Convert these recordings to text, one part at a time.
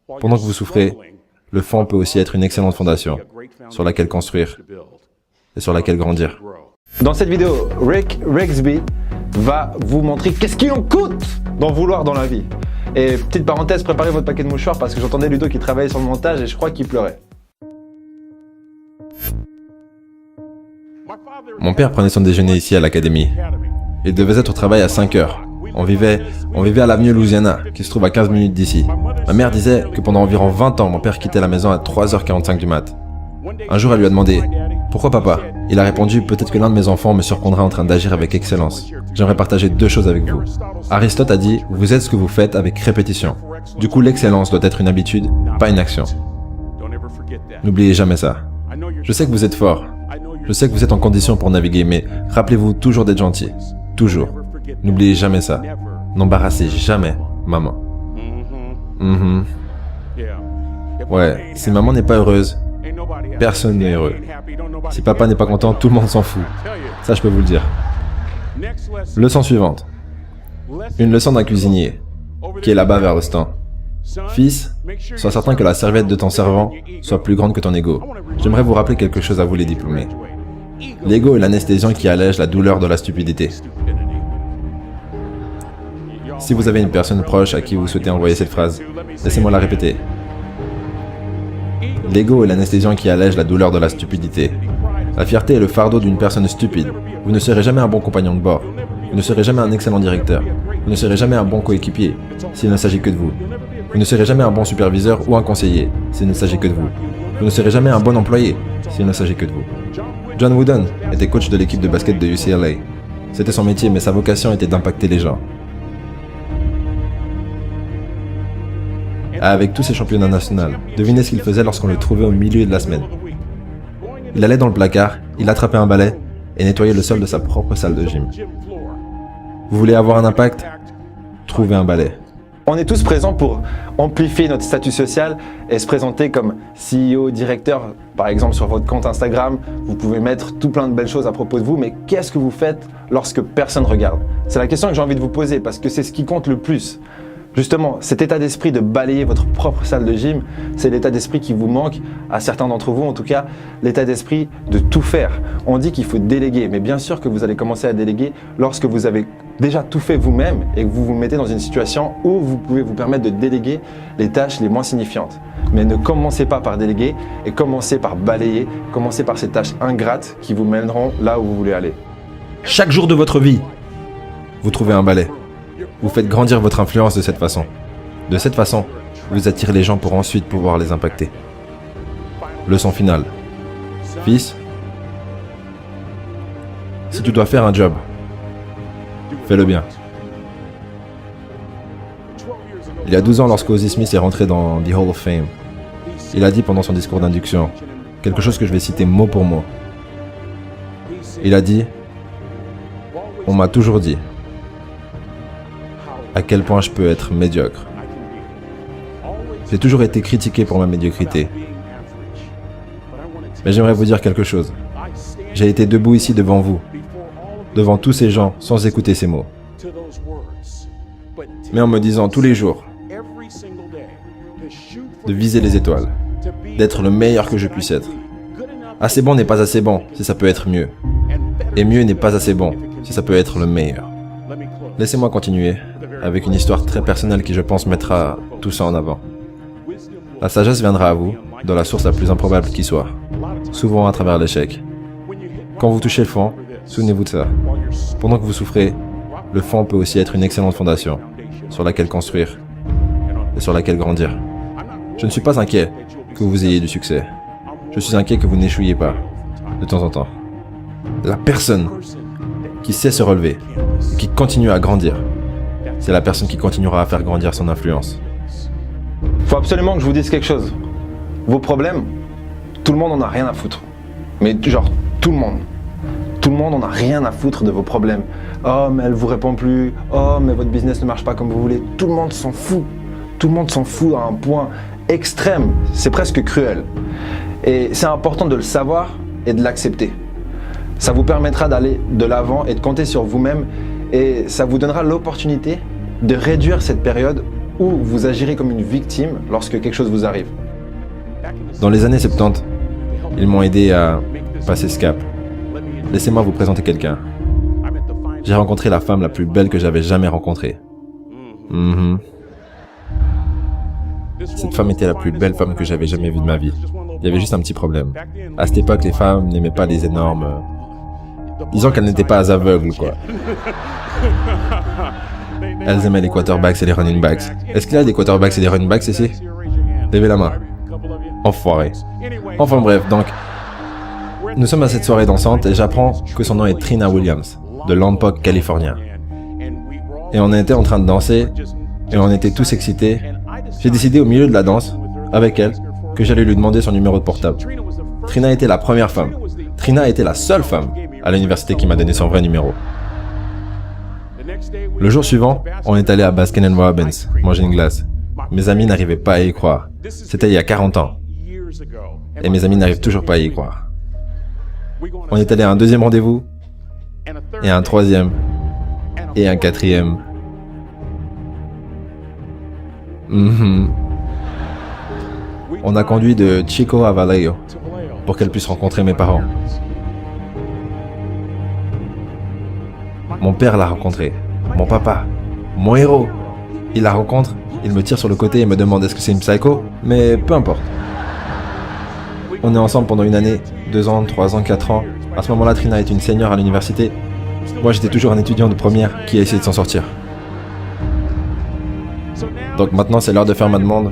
Pendant que vous souffrez, le fond peut aussi être une excellente fondation sur laquelle construire et sur laquelle grandir. Dans cette vidéo, Rick Rigsby va vous montrer qu'est-ce qu'il en coûte d'en vouloir dans la vie. Et petite parenthèse, préparez votre paquet de mouchoirs parce que j'entendais Ludo qui travaillait sur le montage et je crois qu'il pleurait. Mon père prenait son déjeuner ici à l'académie. Il devait être au travail à 5 heures. On vivait à l'avenue Louisiana, qui se trouve à 15 minutes d'ici. Ma mère disait que pendant environ 20 ans, mon père quittait la maison à 3h45 du mat. Un jour, elle lui a demandé « Pourquoi papa ?» Il a répondu « Peut-être que l'un de mes enfants me surprendra en train d'agir avec excellence. J'aimerais partager 2 choses avec vous. » Aristote a dit « Vous êtes ce que vous faites avec répétition. » Du coup, l'excellence doit être une habitude, pas une action. N'oubliez jamais ça. Je sais que vous êtes fort. Je sais que vous êtes en condition pour naviguer, mais rappelez-vous toujours d'être gentil. Toujours. N'oubliez jamais ça. N'embarrassez jamais maman. Ouais, si maman n'est pas heureuse, personne n'est heureux. Si papa n'est pas content, tout le monde s'en fout. Ça, je peux vous le dire. Leçon suivante. Une leçon d'un cuisinier, qui est là-bas vers le stand. Fils, sois certain que la serviette de ton servant soit plus grande que ton ego. J'aimerais vous rappeler quelque chose à vous les diplômés. L'ego est l'anesthésiant qui allège la douleur de la stupidité. Si vous avez une personne proche à qui vous souhaitez envoyer cette phrase, laissez-moi la répéter. L'ego est l'anesthésiant qui allège la douleur de la stupidité. La fierté est le fardeau d'une personne stupide. Vous ne serez jamais un bon compagnon de bord. Vous ne serez jamais un excellent directeur. Vous ne serez jamais un bon coéquipier, s'il ne s'agit que de vous. Vous ne serez jamais un bon superviseur ou un conseiller, s'il ne s'agit que de vous. Vous ne serez jamais un bon employé, s'il ne s'agit que de vous. John Wooden était coach de l'équipe de basket de UCLA. C'était son métier, mais sa vocation était d'impacter les gens. Avec tous ses championnats nationaux, devinez ce qu'il faisait lorsqu'on le trouvait au milieu de la semaine. Il allait dans le placard, il attrapait un balai et nettoyait le sol de sa propre salle de gym. Vous voulez avoir un impact? Trouvez un balai. On est tous présents pour amplifier notre statut social et se présenter comme CEO, directeur. Par exemple, sur votre compte Instagram, vous pouvez mettre tout plein de belles choses à propos de vous, mais qu'est-ce que vous faites lorsque personne regarde? C'est la question que j'ai envie de vous poser parce que c'est ce qui compte le plus. Justement, cet état d'esprit de balayer votre propre salle de gym, c'est l'état d'esprit qui vous manque, à certains d'entre vous en tout cas, l'état d'esprit de tout faire. On dit qu'il faut déléguer, mais bien sûr que vous allez commencer à déléguer lorsque vous avez déjà tout fait vous-même et que vous vous mettez dans une situation où vous pouvez vous permettre de déléguer les tâches les moins signifiantes. Mais ne commencez pas par déléguer et commencez par balayer, commencez par ces tâches ingrates qui vous mèneront là où vous voulez aller. Chaque jour de votre vie, vous trouvez un balai. Vous faites grandir votre influence de cette façon. De cette façon, vous attirez les gens pour ensuite pouvoir les impacter. Leçon finale. Fils, si tu dois faire un job, fais-le bien. Il y a 12 ans, lorsque Ozzie Smith est rentré dans The Hall of Fame, il a dit pendant son discours d'induction quelque chose que je vais citer mot pour mot. Il a dit « On m'a toujours dit à quel point je peux être médiocre. J'ai toujours été critiqué pour ma médiocrité. Mais j'aimerais vous dire quelque chose. J'ai été debout ici devant vous, devant tous ces gens, sans écouter ces mots. Mais en me disant tous les jours de viser les étoiles, d'être le meilleur que je puisse être. Assez bon n'est pas assez bon si ça peut être mieux. Et mieux n'est pas assez bon si ça peut être le meilleur. Laissez-moi continuer avec une histoire très personnelle qui, je pense, mettra tout ça en avant. La sagesse viendra à vous de la source la plus improbable qui soit, souvent à travers l'échec. Quand vous touchez le fond, souvenez-vous de ça. Pendant que vous souffrez, le fond peut aussi être une excellente fondation sur laquelle construire et sur laquelle grandir. Je ne suis pas inquiet que vous ayez du succès. Je suis inquiet que vous n'échouiez pas, de temps en temps. La personne qui sait se relever et qui continue à grandir, c'est la personne qui continuera à faire grandir son influence. Faut absolument que je vous dise quelque chose. Vos problèmes, tout le monde en a rien à foutre. Mais genre, tout le monde. Tout le monde en a rien à foutre de vos problèmes. Oh, mais elle vous répond plus. Oh, mais votre business ne marche pas comme vous voulez. Tout le monde s'en fout. Tout le monde s'en fout à un point extrême. C'est presque cruel. Et c'est important de le savoir et de l'accepter. Ça vous permettra d'aller de l'avant et de compter sur vous-même. Et ça vous donnera l'opportunité de réduire cette période ou vous agirez comme une victime lorsque quelque chose vous arrive? Dans les années 70, ils m'ont aidé à passer ce cap. Laissez-moi vous présenter quelqu'un. J'ai rencontré la femme la plus belle que j'avais jamais rencontrée. Cette femme était la plus belle femme que j'avais jamais vue de ma vie. Il y avait juste un petit problème. À cette époque, les femmes n'aimaient pas les énormes... Disons qu'elles n'étaient pas aveugles, quoi. Elles aimaient les quarterbacks et les running backs. Est-ce qu'il y a des quarterbacks et des running backs ici? Levez la main. Enfoiré. Enfin bref, donc... Nous sommes à cette soirée dansante et j'apprends que son nom est Trina Williams, de Lompoc, California. Et on était en train de danser, et on était tous excités. J'ai décidé au milieu de la danse, avec elle, que j'allais lui demander son numéro de portable. Trina était la première femme. Trina était la seule femme à l'université qui m'a donné son vrai numéro. Le jour suivant, on est allé à Baskin & Robbins, manger une glace. Mes amis n'arrivaient pas à y croire. C'était il y a 40 ans. Et mes amis n'arrivent toujours pas à y croire. On est allé à un deuxième rendez-vous, et un troisième, et un quatrième. On a conduit de Chico à Vallejo pour qu'elle puisse rencontrer mes parents. Mon père l'a rencontrée, mon papa, mon héros. Il la rencontre, il me tire sur le côté et me demande est-ce que c'est une psycho, mais peu importe. On est ensemble pendant une année, 2 ans, 3 ans, 4 ans. À ce moment-là, Trina est une senior à l'université. Moi, j'étais toujours un étudiant de première qui a essayé de s'en sortir. Donc maintenant, c'est l'heure de faire ma demande.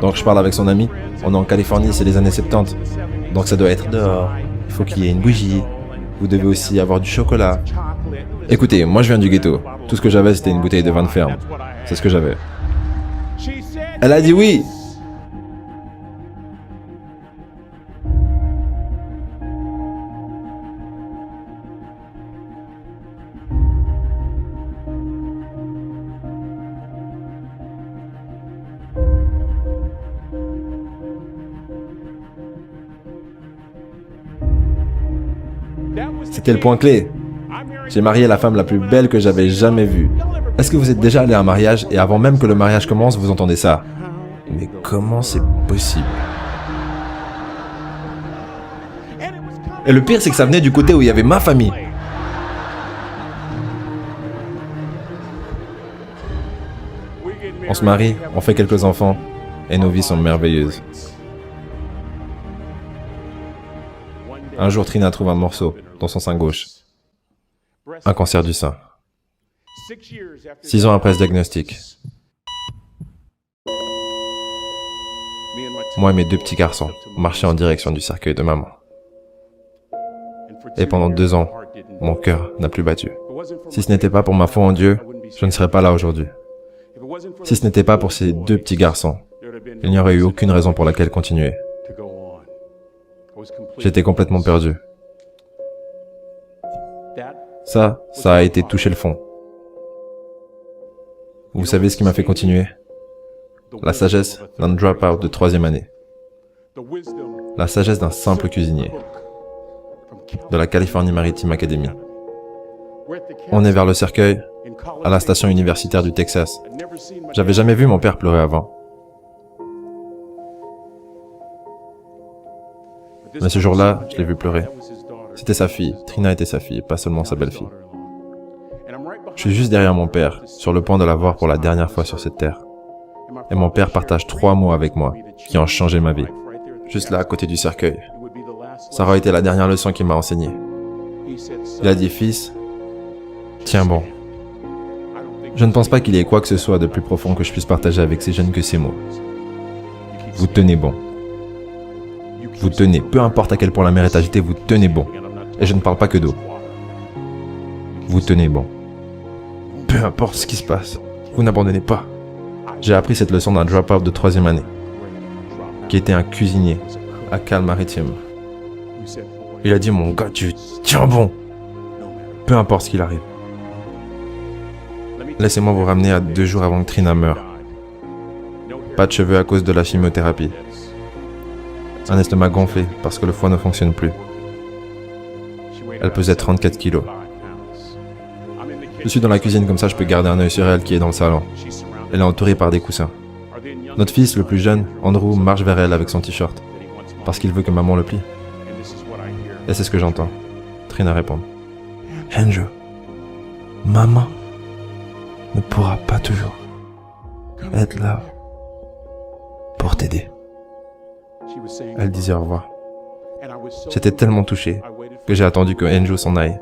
Donc je parle avec son ami. On est en Californie, c'est les années 70. Donc ça doit être dehors. Il faut qu'il y ait une bougie. Vous devez aussi avoir du chocolat. Écoutez, moi je viens du ghetto. Tout ce que j'avais, c'était une bouteille de vin de ferme. C'est ce que j'avais. Elle a dit oui! C'était le point clé. J'ai marié la femme la plus belle que j'avais jamais vue. Est-ce que vous êtes déjà allé à un mariage et avant même que le mariage commence, vous entendez ça? Mais comment c'est possible? Et le pire, c'est que ça venait du côté où il y avait ma famille. On se marie, on fait quelques enfants, et nos vies sont merveilleuses. Un jour, Trina trouve un morceau dans son sein gauche. Un cancer du sein. 6 ans après ce diagnostic. Moi et mes 2 petits garçons marchaient en direction du cercueil de maman. Et pendant 2 ans, mon cœur n'a plus battu. Si ce n'était pas pour ma foi en Dieu, je ne serais pas là aujourd'hui. Si ce n'était pas pour ces 2 petits garçons, il n'y aurait eu aucune raison pour laquelle continuer. J'étais complètement perdu. Ça a été toucher le fond. Vous savez ce qui m'a fait continuer? La sagesse d'un drop-out de 3e année. La sagesse d'un simple cuisinier. De la Californie Maritime Academy. On est vers le cercueil, à la station universitaire du Texas. J'avais jamais vu mon père pleurer avant. Mais ce jour-là, je l'ai vu pleurer. C'était sa fille. Trina était sa fille, pas seulement sa belle-fille. Je suis juste derrière mon père, sur le point de la voir pour la dernière fois sur cette terre. Et mon père partage 3 mots avec moi, qui ont changé ma vie. Juste là, à côté du cercueil. Ça aurait été la dernière leçon qu'il m'a enseignée. Il a dit, fils, tiens bon. Je ne pense pas qu'il y ait quoi que ce soit de plus profond que je puisse partager avec ces jeunes que ces mots. Vous tenez bon. Vous tenez, peu importe à quel point la mer est agitée, vous tenez bon. Et je ne parle pas que d'eau. Vous tenez bon. Peu importe ce qui se passe, vous n'abandonnez pas. J'ai appris cette leçon d'un drop-out de 3e année, qui était un cuisinier à Cal Maritime. Il a dit, mon gars, tu tiens bon. Peu importe ce qu'il arrive. Laissez-moi vous ramener à 2 jours avant que Trina meure. Pas de cheveux à cause de la chimiothérapie. Un estomac gonflé parce que le foie ne fonctionne plus. Elle pesait 34 kilos. Je suis dans la cuisine, comme ça je peux garder un œil sur elle qui est dans le salon. Elle est entourée par des coussins. Notre fils, le plus jeune, Andrew, marche vers elle avec son t-shirt, parce qu'il veut que maman le plie. Et c'est ce que j'entends. Trina répond. Andrew, maman ne pourra pas toujours être là pour t'aider. Elle disait au revoir. J'étais tellement touché que j'ai attendu que Andrew s'en aille.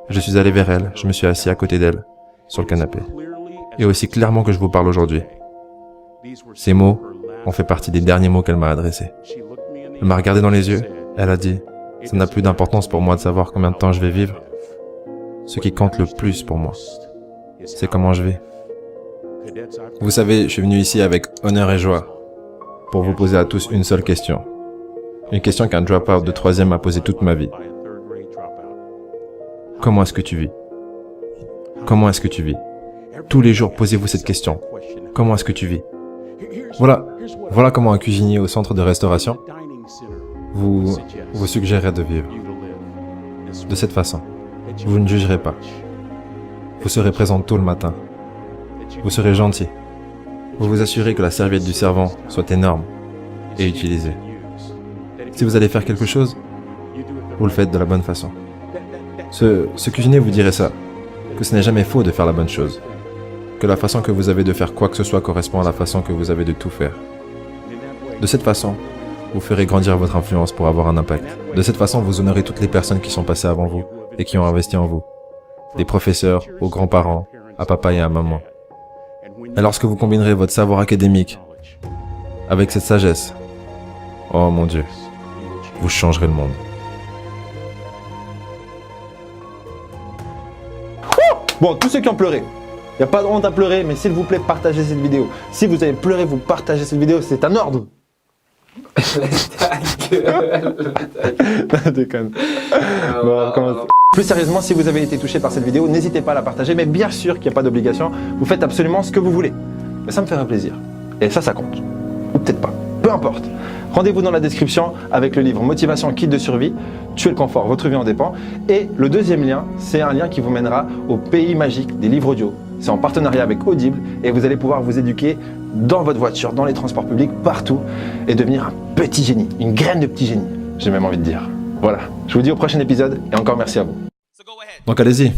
Je suis allé vers elle, je me suis assis à côté d'elle, sur le canapé. Et aussi clairement que je vous parle aujourd'hui. Ces mots ont fait partie des derniers mots qu'elle m'a adressés. Elle m'a regardé dans les yeux, elle a dit « Ça n'a plus d'importance pour moi de savoir combien de temps je vais vivre. Ce qui compte le plus pour moi, c'est comment je vais. » Vous savez, je suis venu ici avec honneur et joie pour vous poser à tous une seule question. Une question qu'un dropout de 3e m'a posée toute ma vie. Comment est-ce que tu vis? Comment est-ce que tu vis? Tous les jours, posez-vous cette question. Comment est-ce que tu vis? Voilà comment un cuisinier au centre de restauration vous suggérerait de vivre. De cette façon, vous ne jugerez pas. Vous serez présent tôt le matin. Vous serez gentil. Vous vous assurez que la serviette du servant soit énorme et utilisée. Si vous allez faire quelque chose, vous le faites de la bonne façon. Ce cuisinier vous dirait ça, que ce n'est jamais faux de faire la bonne chose, que la façon que vous avez de faire quoi que ce soit correspond à la façon que vous avez de tout faire. De cette façon, vous ferez grandir votre influence pour avoir un impact. De cette façon, vous honorez toutes les personnes qui sont passées avant vous et qui ont investi en vous. Des professeurs, aux grands-parents, à papa et à maman. Et lorsque vous combinerez votre savoir académique avec cette sagesse, oh mon Dieu, vous changerez le monde. Bon, tous ceux qui ont pleuré, il n'y a pas de honte à pleurer, mais s'il vous plaît, partagez cette vidéo. Si vous avez pleuré, vous partagez cette vidéo, c'est un ordre. Déconne. Bon, plus sérieusement, si vous avez été touché par cette vidéo, n'hésitez pas à la partager, mais bien sûr qu'il n'y a pas d'obligation. Vous faites absolument ce que vous voulez. Mais ça me ferait plaisir. Et ça compte. Ou peut-être pas. Peu importe. Rendez-vous dans la description avec le livre Motivation Kit de survie, Tuer le confort, votre vie en dépend. Et le deuxième lien, c'est un lien qui vous mènera au pays magique des livres audio. C'est en partenariat avec Audible et vous allez pouvoir vous éduquer dans votre voiture, dans les transports publics, partout et devenir un petit génie, une graine de petit génie, j'ai même envie de dire. Voilà, je vous dis au prochain épisode et encore merci à vous. Donc allez-y,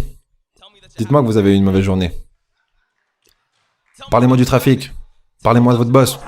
dites-moi que vous avez eu une mauvaise journée. Parlez-moi du trafic, parlez-moi de votre boss.